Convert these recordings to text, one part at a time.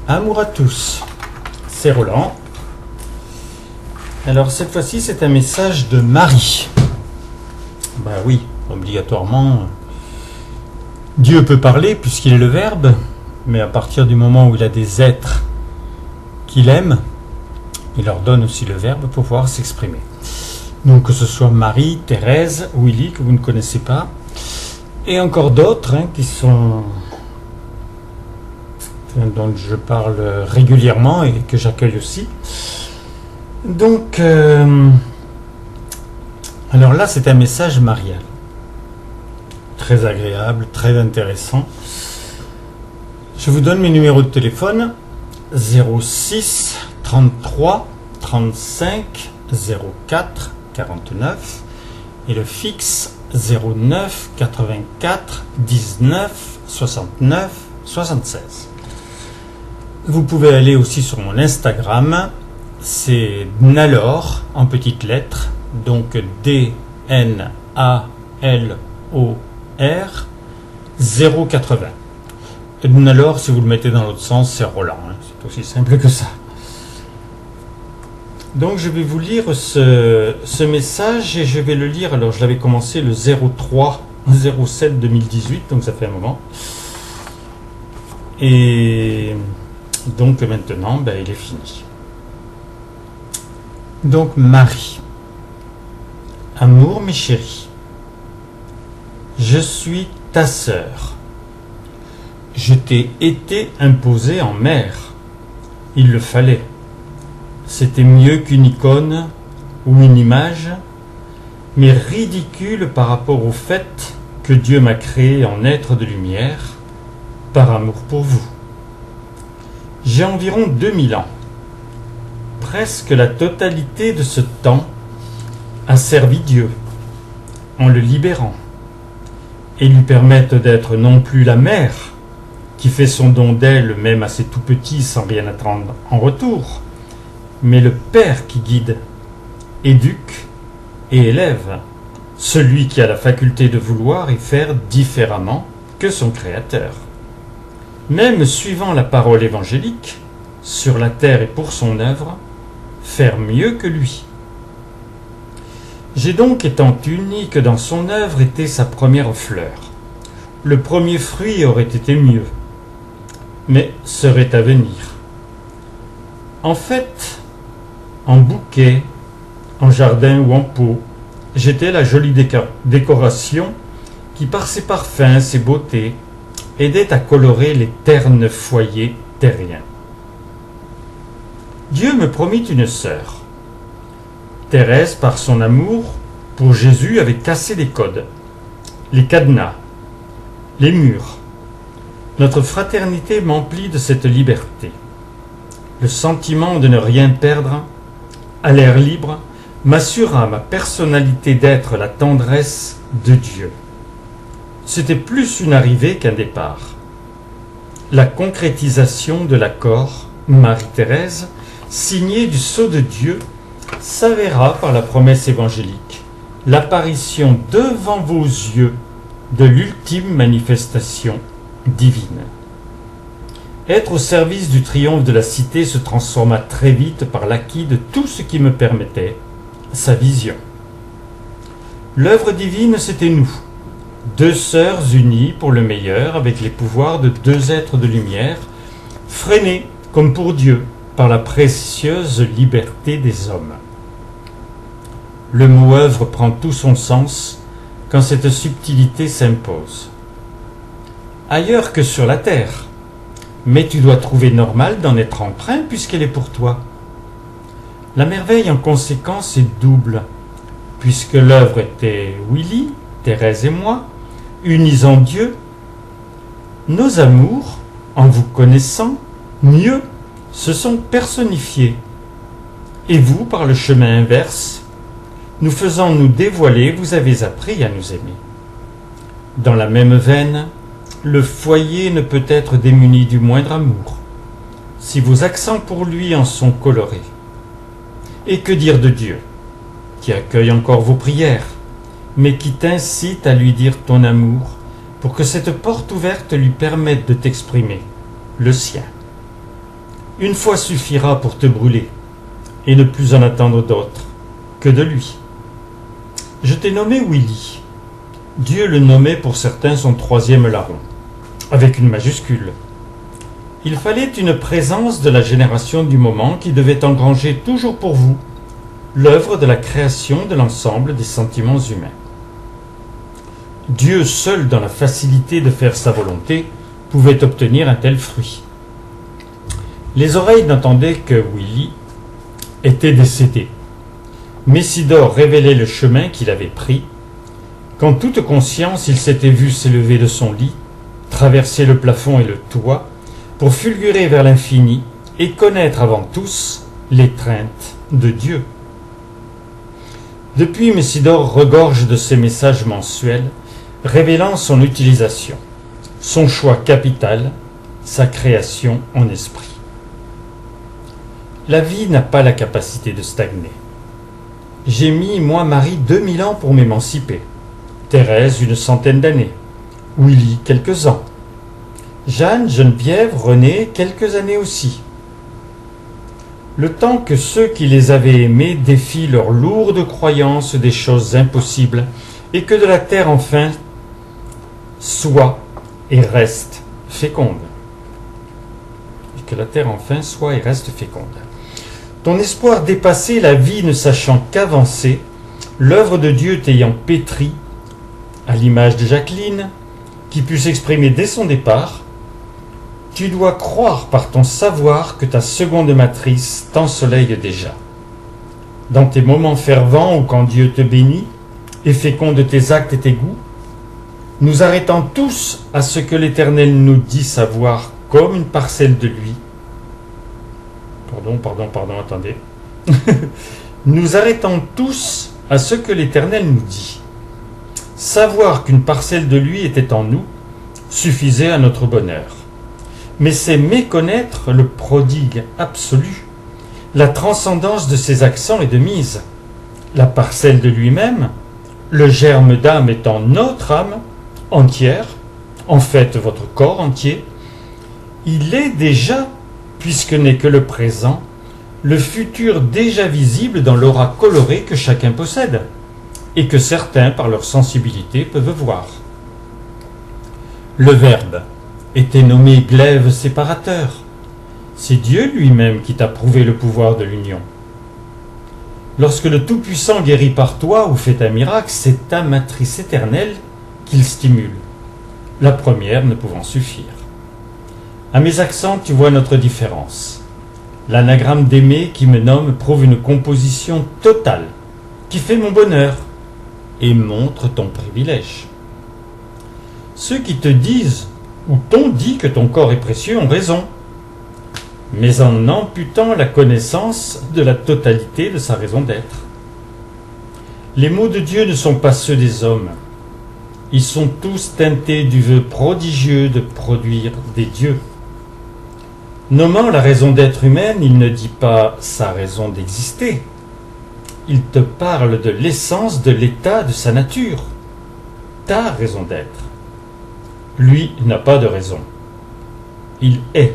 Amour à tous, c'est Roland. Alors cette fois-ci c'est un message de Marie. Ben oui, obligatoirement, Dieu peut parler puisqu'il est le Verbe, mais à partir du moment où il a des êtres qu'il aime, il leur donne aussi le Verbe pour pouvoir s'exprimer. Donc que ce soit Marie, Thérèse, Willy, que vous ne connaissez pas, et encore d'autres qui sont... dont je parle régulièrement et que j'accueille aussi. Donc, alors là, c'est un message marial. Très agréable, très intéressant. Je vous donne mes numéros de téléphone 06 33 35 04 49 et le fixe 09 84 19 69 76. Vous pouvez aller aussi sur mon Instagram, c'est Dnalor en petites lettres, donc D-N-A-L-O-R 080. Dnalor, si vous le mettez dans l'autre sens, c'est Roland, c'est aussi simple que ça. Donc je vais vous lire ce message et je vais le lire, alors je l'avais commencé le 03-07 2018, donc ça fait un moment. Et... donc maintenant, il est fini. Donc Marie. Amour, mes chéris. Je suis ta sœur. Je t'ai été imposée en mère. Il le fallait. C'était mieux qu'une icône ou une image, mais ridicule par rapport au fait que Dieu m'a créé en être de lumière, par amour pour vous. J'ai environ 2000 ans. Presque la totalité de ce temps a servi Dieu en le libérant et lui permettre d'être non plus la mère qui fait son don d'elle même à ses tout petits sans rien attendre en retour, mais le père qui guide, éduque et élève, celui qui a la faculté de vouloir et faire différemment que son créateur. Même suivant la parole évangélique, sur la terre et pour son œuvre, faire mieux que lui. J'ai donc, étant unique dans son œuvre, été sa première fleur. Le premier fruit aurait été mieux, mais serait à venir. En fait, en bouquet, en jardin ou en pot, j'étais la jolie décoration qui, par ses parfums, ses beautés, aidait à colorer les ternes foyers terriens. Dieu me promit une sœur. Thérèse, par son amour pour Jésus, avait cassé les codes, les cadenas, les murs. Notre fraternité m'emplit de cette liberté. Le sentiment de ne rien perdre, à l'air libre, m'assura ma personnalité d'être la tendresse de Dieu. C'était plus une arrivée qu'un départ. La concrétisation de l'accord Marie-Thérèse, signé du sceau de Dieu, s'avéra par la promesse évangélique, l'apparition devant vos yeux de l'ultime manifestation divine. Être au service du triomphe de la cité se transforma très vite par l'acquis de tout ce qui me permettait sa vision. L'œuvre divine, c'était nous, deux sœurs unies pour le meilleur avec les pouvoirs de deux êtres de lumière, freinés comme pour Dieu par la précieuse liberté des hommes. Le mot œuvre prend tout son sens quand cette subtilité s'impose. Ailleurs que sur la terre, mais tu dois trouver normal d'en être empreint puisqu'elle est pour toi. La merveille en conséquence est double, puisque l'œuvre était Willy, Thérèse et moi, unis en Dieu. Nos amours, en vous connaissant mieux, se sont personnifiés. Et vous, par le chemin inverse, nous faisant nous dévoiler, vous avez appris à nous aimer. Dans la même veine, le foyer ne peut être démuni du moindre amour, si vos accents pour lui en sont colorés. Et que dire de Dieu, qui accueille encore vos prières, mais qui t'incite à lui dire ton amour, pour que cette porte ouverte lui permette de t'exprimer le sien. Une fois suffira pour te brûler, et ne plus en attendre d'autre que de lui. Je t'ai nommé Willy. Dieu le nommait pour certains son troisième larron, avec une majuscule. Il fallait une présence de la génération du moment qui devait engranger toujours pour vous l'œuvre de la création de l'ensemble des sentiments humains. Dieu seul, dans la facilité de faire sa volonté, pouvait obtenir un tel fruit. Les oreilles n'entendaient que Willy était décédé. Messidor révélait le chemin qu'il avait pris. Qu'en toute conscience, il s'était vu s'élever de son lit, traverser le plafond et le toit, pour fulgurer vers l'infini et connaître avant tous l'étreinte de Dieu. Depuis, Messidor regorge de ses messages mensuels, révélant son utilisation, son choix capital, sa création en esprit. La vie n'a pas la capacité de stagner. J'ai mis, moi, Marie, 2000 ans pour m'émanciper. Thérèse, une centaine d'années. Willy, quelques ans. Jeanne, Geneviève, René, quelques années aussi. Le temps que ceux qui les avaient aimés défient leurs lourdes croyances des choses impossibles et que de la terre enfin soit et reste féconde. Et que la terre enfin soit et reste féconde. Ton espoir dépassé, la vie ne sachant qu'avancer, l'œuvre de Dieu t'ayant pétri, à l'image de Jacqueline, qui put s'exprimer dès son départ, tu dois croire par ton savoir que ta seconde matrice t'ensoleille déjà. Dans tes moments fervents ou quand Dieu te bénit et féconde tes actes et tes goûts, nous arrêtons tous à ce que l'Éternel nous dit savoir comme une parcelle de lui. Attendez. Nous arrêtons tous à ce que l'Éternel nous dit. Savoir qu'une parcelle de lui était en nous suffisait à notre bonheur. Mais c'est méconnaître le prodigue absolu, la transcendance de ses accents et de mise. La parcelle de lui-même, le germe d'âme étant notre âme entière, en fait votre corps entier, il est déjà, puisque n'est que le présent, le futur déjà visible dans l'aura colorée que chacun possède, et que certains, par leur sensibilité, peuvent voir. Le Verbe était nommé glaive séparateur. C'est Dieu lui-même qui t'a prouvé le pouvoir de l'union. Lorsque le Tout-Puissant guérit par toi ou fait un miracle, c'est ta matrice éternelle qu'il stimule, la première ne pouvant suffire. À mes accents, tu vois notre différence. L'anagramme d'aimer qui me nomme prouve une composition totale, qui fait mon bonheur et montre ton privilège. Ceux qui te disent ou t'ont dit que ton corps est précieux ont raison, mais en amputant la connaissance de la totalité de sa raison d'être. Les mots de Dieu ne sont pas ceux des hommes. Ils sont tous teintés du vœu prodigieux de produire des dieux. Nommant la raison d'être humaine, il ne dit pas sa raison d'exister. Il te parle de l'essence de l'état de sa nature, ta raison d'être. Lui n'a pas de raison. Il est.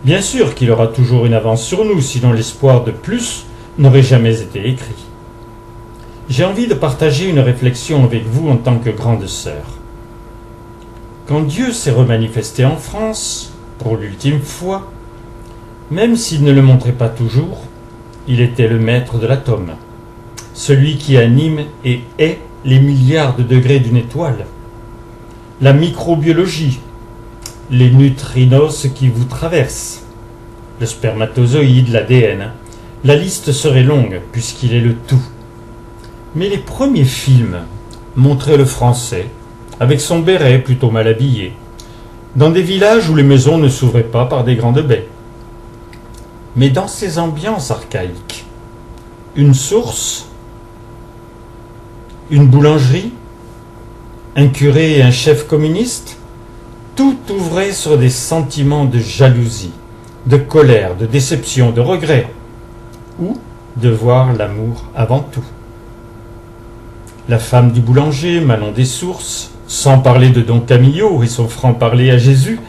Bien sûr qu'il aura toujours une avance sur nous, sinon l'espoir de plus n'aurait jamais été écrit. J'ai envie de partager une réflexion avec vous en tant que grande sœur. Quand Dieu s'est remanifesté en France, pour l'ultime fois, même s'il ne le montrait pas toujours, il était le maître de l'atome, celui qui anime et est les milliards de degrés d'une étoile, la microbiologie, les neutrinos qui vous traversent, le spermatozoïde, l'ADN. La liste serait longue puisqu'il est le tout. Mais les premiers films montraient le Français, avec son béret plutôt mal habillé, dans des villages où les maisons ne s'ouvraient pas par des grandes baies. Mais dans ces ambiances archaïques, une source, une boulangerie, un curé et un chef communiste, tout ouvrait sur des sentiments de jalousie, de colère, de déception, de regret, ou de voir l'amour avant tout. La femme du boulanger, Manon des Sources, sans parler de Don Camillo et son franc-parler à Jésus,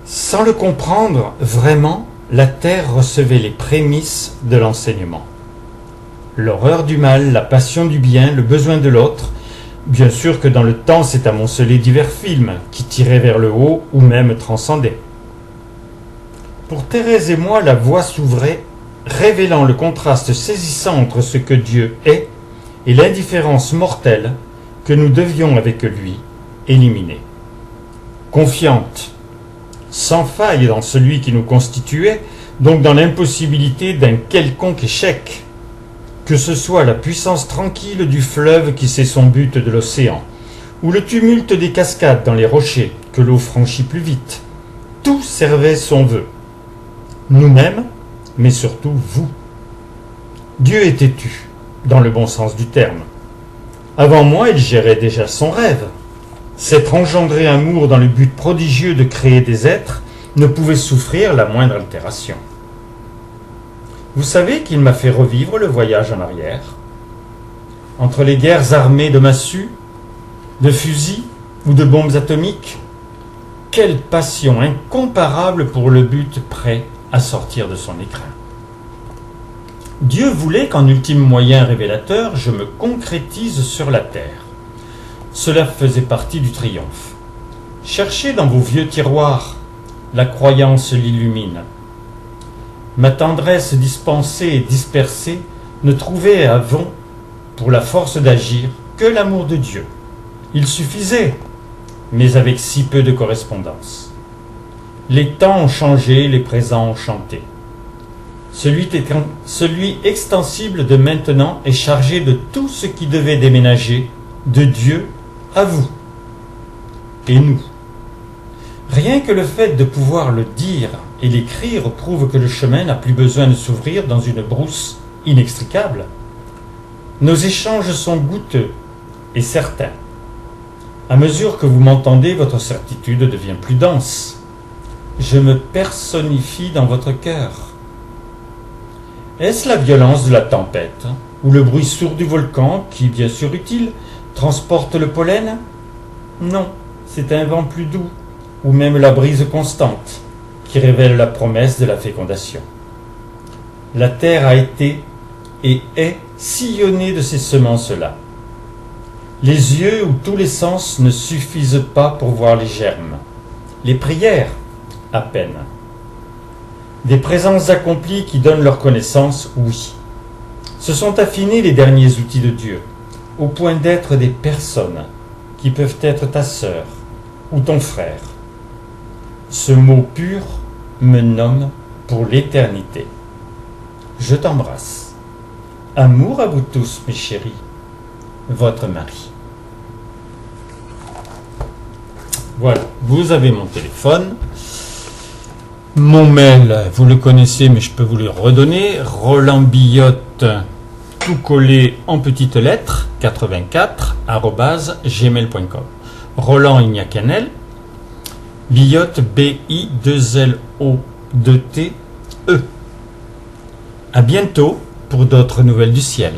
sans le comprendre vraiment, la terre recevait les prémices de l'enseignement. L'horreur du mal, la passion du bien, le besoin de l'autre. Bien sûr que dans le temps s'est amoncelé divers films qui tiraient vers le haut ou même transcendaient. Pour Thérèse et moi, la voie s'ouvrait, révélant le contraste saisissant entre ce que Dieu est et l'indifférence mortelle que nous devions avec lui éliminer. Confiante, sans faille dans celui qui nous constituait, donc dans l'impossibilité d'un quelconque échec, que ce soit la puissance tranquille du fleuve qui sait son but de l'océan, ou le tumulte des cascades dans les rochers que l'eau franchit plus vite, tout servait son vœu. Nous-mêmes, mais surtout vous. Dieu est têtu, dans le bon sens du terme. Avant moi, il gérait déjà son rêve. S'être engendré amour dans le but prodigieux de créer des êtres ne pouvait souffrir la moindre altération. Vous savez qu'il m'a fait revivre le voyage en arrière. Entre les guerres armées de massues, de fusils ou de bombes atomiques, quelle passion incomparable pour le but prêt à sortir de son écrin. Dieu voulait qu'en ultime moyen révélateur, je me concrétise sur la terre. Cela faisait partie du triomphe. Cherchez dans vos vieux tiroirs, la croyance l'illumine. Ma tendresse dispensée et dispersée ne trouvait avant, pour la force d'agir, que l'amour de Dieu. Il suffisait, mais avec si peu de correspondance. Les temps ont changé, les présents ont chanté. Celui extensible de maintenant est chargé de tout ce qui devait déménager de Dieu à vous et nous. Rien que le fait de pouvoir le dire et l'écrire prouve que le chemin n'a plus besoin de s'ouvrir dans une brousse inextricable. Nos échanges sont goûteux et certains. À mesure que vous m'entendez, votre certitude devient plus dense. Je me personnifie dans votre cœur. Est-ce la violence de la tempête, ou le bruit sourd du volcan, qui, bien sûr utile, transporte le pollen? Non, c'est un vent plus doux, ou même la brise constante, qui révèle la promesse de la fécondation. La terre a été et est sillonnée de ces semences-là. Les yeux ou tous les sens ne suffisent pas pour voir les germes. Les prières, à peine. Des présences accomplies qui donnent leur connaissance, oui. Se sont affinés les derniers outils de Dieu, au point d'être des personnes qui peuvent être ta sœur ou ton frère. Ce mot pur me nomme pour l'éternité. Je t'embrasse. Amour à vous tous, mes chéris. Votre mari. Voilà, vous avez mon téléphone. Mon mail, vous le connaissez, mais je peux vous le redonner. Roland Billotte, tout collé en petites lettres, 84, @gmail.com. Roland, il n'y a qu'un L. Billotte, B-I-2-L-O-2-T-E. À bientôt pour d'autres nouvelles du ciel.